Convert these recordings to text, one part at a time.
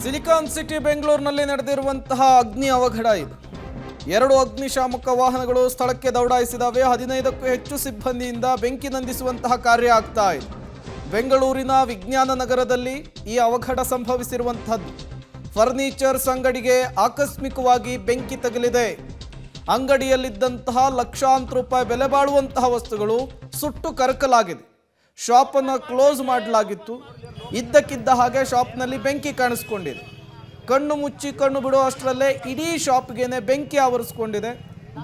Silicon city ಬೆಂಗಳೂರಿನಲ್ಲಿ ನಡೆದಿರುವಂತಹ ಅಗ್ನಿ ಅವಘಡ ಇದು. 2 ಅಗ್ನಿಶಾಮಕ ವಾಹನಗಳು ಸ್ಥಳಕ್ಕೆ ದೌಡಾಯಿಸಿದವೆ. 15ಕ್ಕೂ ಹೆಚ್ಚು ಸಿಬ್ಬಂದಿಯಿಂದ ಬೆಂಕಿ ನಂದಿಸುವಂತಹ ಕಾರ್ಯ ಆಗ್ತಾ ಇದೆ. ಬೆಂಗಳೂರಿನ ವಿಜ್ಞಾನ ನಗರದಲ್ಲಿ ಈ ಅವಘಡ ಸಂಭವಿಸಿರುವಂತಹದ್ದು. ಫರ್ನಿಚರ್ಸ್ ಅಂಗಡಿಗೆ ಆಕಸ್ಮಿಕವಾಗಿ ಬೆಂಕಿ ತಗುಲಿದೆ. ಅಂಗಡಿಯಲ್ಲಿದ್ದಂತಹ ಲಕ್ಷಾಂತರ ರೂಪಾಯಿ ಬೆಲೆ ಬಾಳುವಂತಹ ವಸ್ತುಗಳು ಸುಟ್ಟು ಕರಕಲಾಗಿದೆ. ಶಾಪನ್ನು ಕ್ಲೋಸ್ ಮಾಡಲಾಗಿತ್ತು. ಇದ್ದಕ್ಕಿದ್ದ ಹಾಗೆ ಶಾಪ್ನಲ್ಲಿ ಬೆಂಕಿ ಕಾಣಿಸ್ಕೊಂಡಿದೆ. ಕಣ್ಣು ಮುಚ್ಚಿ ಕಣ್ಣು ಬಿಡೋ ಅಷ್ಟರಲ್ಲೇ ಇಡೀ ಶಾಪ್ಗೇನೆ ಬೆಂಕಿ ಆವರಿಸ್ಕೊಂಡಿದೆ.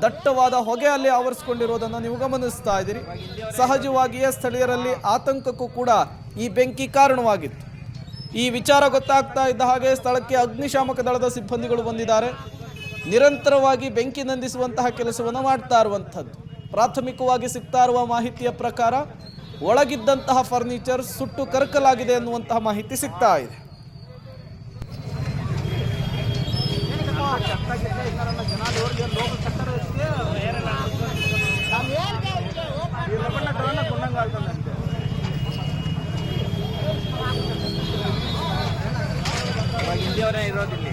ದಟ್ಟವಾದ ಹೊಗೆ ಅಲ್ಲಿ ಆವರಿಸ್ಕೊಂಡಿರೋದನ್ನು ನೀವು ಗಮನಿಸ್ತಾ ಇದ್ದೀರಿ. ಸಹಜವಾಗಿಯೇ ಸ್ಥಳೀಯರಲ್ಲಿ ಆತಂಕಕ್ಕೂ ಕೂಡ ಈ ಬೆಂಕಿ ಕಾರಣವಾಗಿತ್ತು. ಈ ವಿಚಾರ ಗೊತ್ತಾಗ್ತಾ ಇದ್ದ ಹಾಗೆ ಸ್ಥಳಕ್ಕೆ ಅಗ್ನಿಶಾಮಕ ದಳದ ಸಿಬ್ಬಂದಿಗಳು ಬಂದಿದ್ದಾರೆ. ನಿರಂತರವಾಗಿ ಬೆಂಕಿ ನಂದಿಸುವಂತಹ ಕೆಲಸವನ್ನು ಮಾಡ್ತಾ ಇರುವಂಥದ್ದು. ಪ್ರಾಥಮಿಕವಾಗಿ ಸಿಗ್ತಾ ಇರುವ ಮಾಹಿತಿಯ ಪ್ರಕಾರ ಒಳಗಿದ್ದಂತಹ ಫರ್ನಿಚರ್ ಸುಟ್ಟು ಕರಕಲಾಗಿದೆ ಎನ್ನುವಂತಹ ಮಾಹಿತಿ ಸಿಗ್ತಾ ಇದೆ. ಇರೋದಿಲ್ಲ.